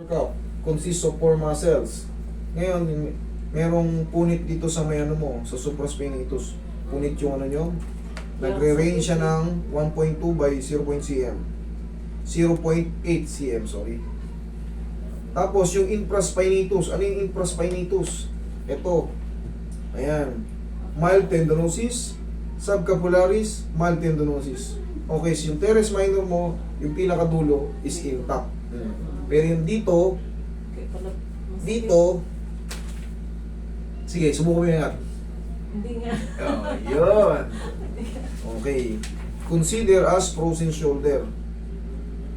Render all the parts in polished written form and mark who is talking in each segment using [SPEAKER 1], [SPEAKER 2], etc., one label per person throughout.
[SPEAKER 1] Cup consists of 4 muscles. Ngayon, merong punit dito sa may ano mo, sa supraspinatus. Punit yung ano nyo. Nagre-range siya ng 1.2 by 0.8 cm. 0.8 cm, sorry. Tapos yung infraspinatus. Ano yung infraspinatus? Ito. Ayan. Mild tendinosis, subcapularis, mild tendinosis. Okay, so yung teres minor mo, yung pinakadulo is intact. Pero yung dito, sige, subukan mo yan.
[SPEAKER 2] Hindi nga.
[SPEAKER 1] Oh, yun. Okay. Consider as frozen shoulder.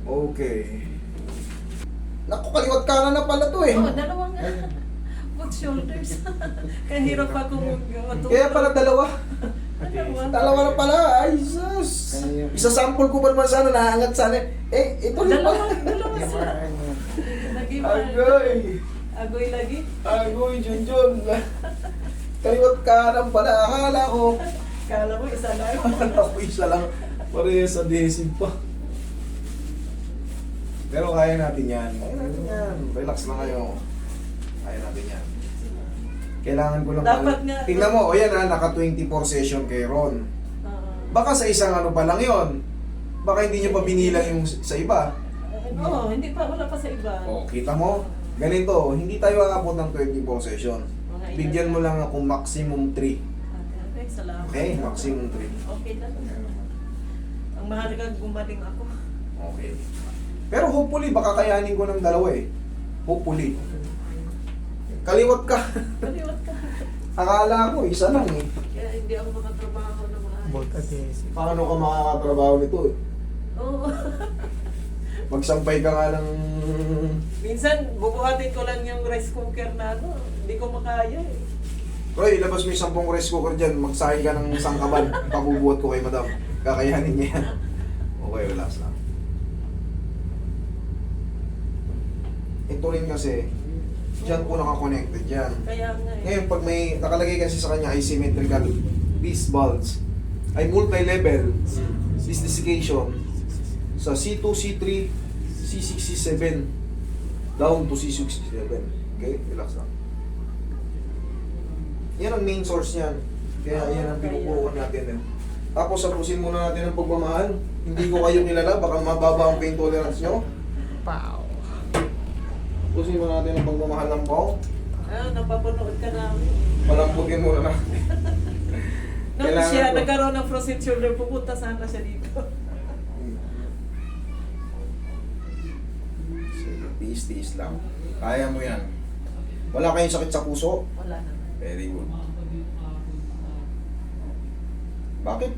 [SPEAKER 1] Okay. Naku, kaliwat kanan na pala to eh.
[SPEAKER 2] Oo, dalawang both shoulders. Kahirap ako mag-matulog.
[SPEAKER 1] Kaya pala dalawa. Dalawa na pala. Ay, sus. Isa-sample ko pa naman sana, naangat sana. Eh, ito rin pala.
[SPEAKER 2] Dalawa sila. Lagi ba?
[SPEAKER 1] Agoy.
[SPEAKER 2] Agoy lagi.
[SPEAKER 1] Agoy, Junjun. Kaliwat kanan pala. Akala ko.
[SPEAKER 2] Kala mo isa lang.
[SPEAKER 1] Akala ko isa lang. Parehas sa adhesive pa. Pero kaya natin yan. Kaya natin yan. Relax lang kayo. Kaya natin yan. Kailangan ko lang...
[SPEAKER 2] Dapat nga-
[SPEAKER 1] Tingnan mo, o yan ha, naka 24 session kay Ron. Baka sa isang ano pa lang yon. Baka hindi nyo pa binilang yung sa iba.
[SPEAKER 2] Oo, hindi pa. Wala pa sa iba.
[SPEAKER 1] O, kita mo? Ganito, hindi tayo aabot ng 24 session.
[SPEAKER 2] Mga
[SPEAKER 1] Bigyan mo lang ako maximum 3.
[SPEAKER 2] Okay, salamat.
[SPEAKER 1] Okay? Maximum 3.
[SPEAKER 2] Okay lang. Ang mahalaga gumaling ako.
[SPEAKER 1] Okay. Pero hopefully, baka kayanin ko ng dalawa eh. Hopefully. Kaliwat ka.
[SPEAKER 2] Kaliwat ka.
[SPEAKER 1] Akala ko, isa lang eh.
[SPEAKER 2] Kaya hindi ako makatrabaho ng mga
[SPEAKER 3] Both adhesive.
[SPEAKER 1] Paano ka makakatrabaho nito eh?
[SPEAKER 2] Oo.
[SPEAKER 1] Magsampay ka nga ng...
[SPEAKER 2] Minsan, bubuhatin ko lang yung rice cooker na ano. Hindi ko makaya eh.
[SPEAKER 1] Roy, labas mo yung 10 rice cooker dyan. Magsahin ka ng sangkaban. Pabubuhat ko kay madam. Kakayanin niya yan. Okay, relax lang. Ito rin kasi, dyan po nakakonected yan.
[SPEAKER 2] Kaya nga eh.
[SPEAKER 1] Ngayon, pag may nakalagay kasi sa kanya asymmetrical disc bulge, ay multi-level disc desiccation sa C2, C3, C6, C7 down to C6, C7. Okay? Relax lang. Yan ang main source niyan. Kaya yan ang pinupuruan natin. Tapos sapusin muna natin ang pagmamahal. Hindi ko kayo kilala, baka mababa ang pain tolerance nyo.
[SPEAKER 3] Wow.
[SPEAKER 1] Tapusin muna natin ang pagmamahal ng pao.
[SPEAKER 2] Ah, napapanood ka namin.
[SPEAKER 1] Malamputin muna natin.
[SPEAKER 2] Nung
[SPEAKER 1] Kailangan
[SPEAKER 2] siya
[SPEAKER 1] ko.
[SPEAKER 2] nagkaroon ng frozen shoulder, pupunta sana siya dito.
[SPEAKER 1] Sige, tiis-tiis lang. Kaya mo yan. Wala kayong sakit sa puso?
[SPEAKER 2] Wala na.
[SPEAKER 1] Very good. Bakit?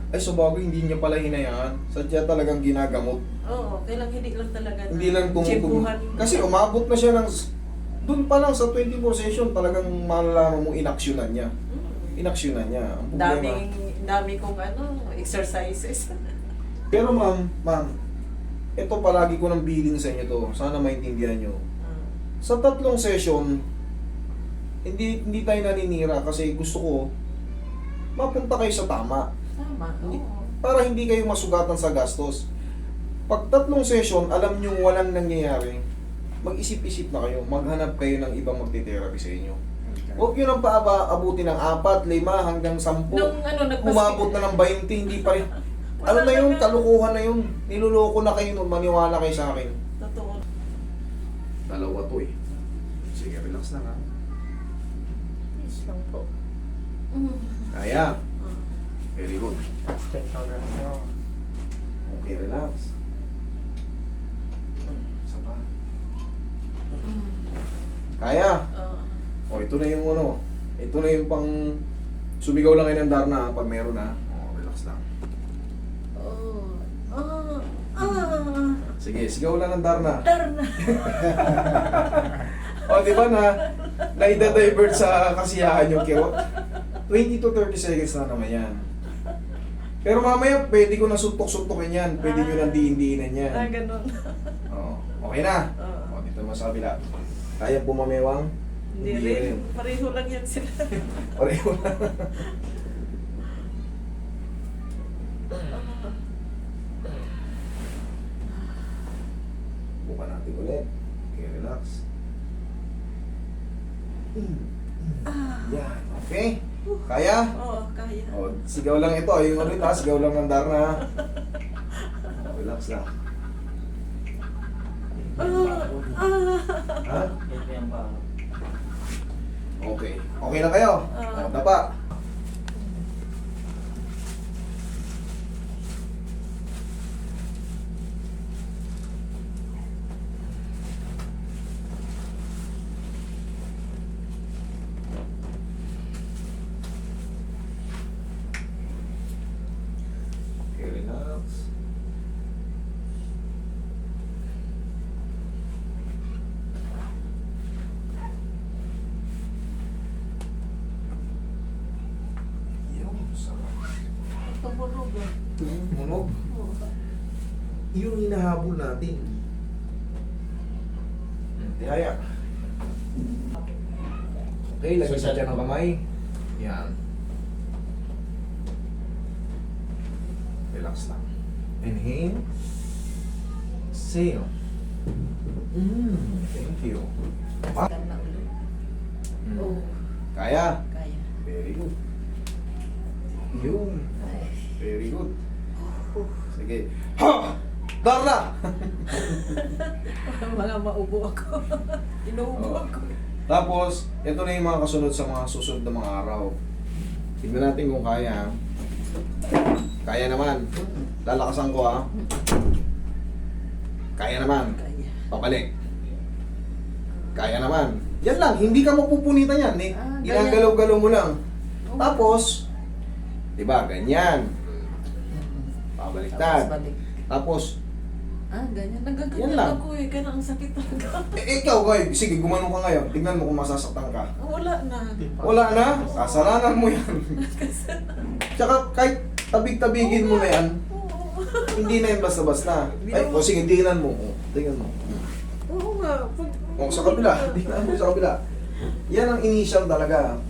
[SPEAKER 1] Ay sa bagay, hindi niya pala hinayaan. Sadya talagang ginagamot.
[SPEAKER 2] Oo, kailang hindi lang talaga.
[SPEAKER 1] Hindi lang tumutugon.
[SPEAKER 2] tiyempuhan.
[SPEAKER 1] Kasi umabot na siya ng... Doon pa lang sa 24 session, talagang malalaman mo inaksyonan niya. Inaksyonan niya. Ang problema.
[SPEAKER 2] Dami kong exercises.
[SPEAKER 1] Pero ma'am, ito palagi ko ng billing sa inyo to. Sana maintindihan nyo. Sa 3 session, hindi tayo naninira kasi gusto ko mapunta kayo sa tama.
[SPEAKER 2] Tama, oo.
[SPEAKER 1] Para hindi kayo masugatan sa gastos. Pag 3 session, alam nyo walang nangyayari, mag-isip-isip na kayo, maghanap kayo ng ibang magti-therapy sa inyo. Huwag nyo nang abutin ng 4, 5, hanggang 10.
[SPEAKER 2] Nung
[SPEAKER 1] Umabot na ng 20, hindi pa rin. Ano na yun? Kalukuhan na yun. Niluloko na kayo nun. Maniwala kayo sa akin.
[SPEAKER 2] Totoo.
[SPEAKER 1] Dalawa to eh. Sige, relax lang ha.
[SPEAKER 2] Yes lang po.
[SPEAKER 1] Kaya. Very good.
[SPEAKER 3] Check out right now.
[SPEAKER 1] Okay, relax. Isa pa. Kaya. O, ito na yung ano. Ito na yung pang... Sumigaw lang kayo ng Darna ha, pag meron ha. O, relax lang. Sige, sigaw lang ng Darna.
[SPEAKER 2] Darna.
[SPEAKER 1] O, di ba na-divert sa kasiyahan yung kirot? 20 to 30 seconds na naman yan. Pero mamaya, pwede ko na suntok-suntokin yan. Pwede nyo nang diin-diinan yan.
[SPEAKER 2] Ganun.
[SPEAKER 1] O, okay na. O, dito naman sa kabila. Kaya pumamewang?
[SPEAKER 2] Hindi rin. Pareho lang yan sila.
[SPEAKER 1] Pareho na. Subukan natin ulit. Okay, relax. Yan, okay. Kaya?
[SPEAKER 2] Oo, kaya.
[SPEAKER 1] O, sigaw lang ito. Yung ulit ha, sigaw lang ng Darna ha. Relax lang. Ha? Okay. Okay na kayo? O, tapa. Okay, relax. Yung sarap.
[SPEAKER 2] Tumunog ah.
[SPEAKER 1] Tumunog.
[SPEAKER 2] Oo.
[SPEAKER 1] Yung hinahabol natin. Tihaya. Okay, lagyan sa tiyan ng kamay. Yan. Relax lang. Inhale. Exhale. Thank you.
[SPEAKER 2] Scan na ulit. Oo,
[SPEAKER 1] Kaya?
[SPEAKER 2] kaya.
[SPEAKER 1] Very good. Yun.
[SPEAKER 2] Ay.
[SPEAKER 1] Very good. Sige. Ha! Darna!
[SPEAKER 2] Mga maubo ako. Inuubo
[SPEAKER 1] Oo.
[SPEAKER 2] ako.
[SPEAKER 1] Tapos, ito na yung mga kasunod sa mga susunod na mga araw. Tignan natin kung kaya. Kaya naman. Lalakasan ko ha. Kaya naman.
[SPEAKER 2] Kaya.
[SPEAKER 1] Papalik. Kaya naman. Yan lang. Hindi ka mapupunitan yan. Eh.
[SPEAKER 2] Ah,
[SPEAKER 1] Ginagalaw-galaw mo lang.
[SPEAKER 2] Oo.
[SPEAKER 1] Tapos, di ba, ganyan. Pabaliktad.
[SPEAKER 2] Tapos balik.
[SPEAKER 1] Tapos,
[SPEAKER 2] Ganyan.
[SPEAKER 1] Yan
[SPEAKER 2] Nagaganyan
[SPEAKER 1] lang.
[SPEAKER 2] ako eh. Kaya ang sakit talaga.
[SPEAKER 1] ikaw, Goy, sige, gumanong ka ngayon. Tignan mo kung masasaktan ka.
[SPEAKER 2] Wala na.
[SPEAKER 1] Wala na, kasalanan mo yan. Tsaka kahit tabig-tabigin mo na yan,
[SPEAKER 2] Oo.
[SPEAKER 1] hindi na yan basta-basta. Ay, o sige, tingnan mo. O, tingnan mo.
[SPEAKER 2] Oo nga.
[SPEAKER 1] O, sa kabila. Tingnan mo sa kabila. Yan ang initial talaga.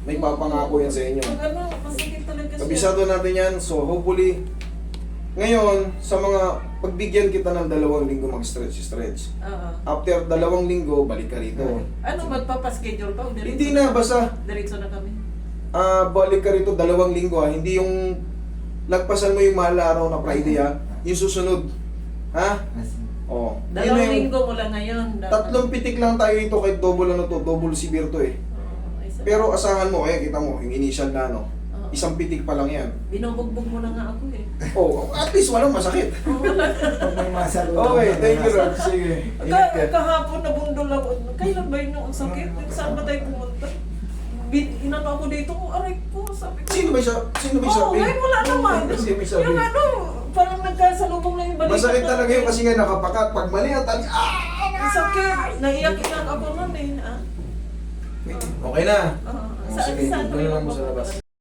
[SPEAKER 1] May papangako yan sa inyo.
[SPEAKER 2] Pag ano, masakit talaga siya.
[SPEAKER 1] Kabisado natin yan. So, hopefully, ngayon, sa mga pagbigyan kita ng 2 linggo mag-stretch.
[SPEAKER 2] Oo.
[SPEAKER 1] After 2 linggo, balik ka rito.
[SPEAKER 2] Ano, magpapaschedule pa? O diretso?
[SPEAKER 1] Hindi na, basta
[SPEAKER 2] Diretso na kami.
[SPEAKER 1] balik ka rito 2 linggo ha. Hindi yung lagpasan mo yung mahal na araw na Friday ha. Yung susunod. Ha? Oh. Yun na
[SPEAKER 2] 2
[SPEAKER 1] yung
[SPEAKER 2] linggo mula ngayon.
[SPEAKER 1] 3 pitik lang tayo rito kahit double ano to, double severe to eh. Pero asahan mo, kita mo, yung initial na ano, 1 pitik pa lang yan.
[SPEAKER 2] Binubugbog mo na nga ako eh.
[SPEAKER 1] Oh, at least walang masakit.
[SPEAKER 4] Pag may masalutan.
[SPEAKER 1] Okay, thank you Lord. Sige. Ingat ka.
[SPEAKER 2] Kahapon nabundol ako. Kailan ba yun yung sakit? Saan ba tayo pumunta? Inano ako dito, aray ko, sabi ko.
[SPEAKER 1] Sino ba siya? Sino ba
[SPEAKER 2] Oo,
[SPEAKER 1] sabi?
[SPEAKER 2] ngayon wala naman.
[SPEAKER 1] Sino ba sabi?
[SPEAKER 2] Yung ano, parang nagkasalubong na yung balik.
[SPEAKER 1] Masakit talaga yun kasi nga nakapakat. Pag mali ang tali,
[SPEAKER 2] Ang sakit. Naiyak-iyak ako nun eh.
[SPEAKER 1] Okay na.
[SPEAKER 2] Oo.
[SPEAKER 1] Oh, sige, doon lang mo sa labas.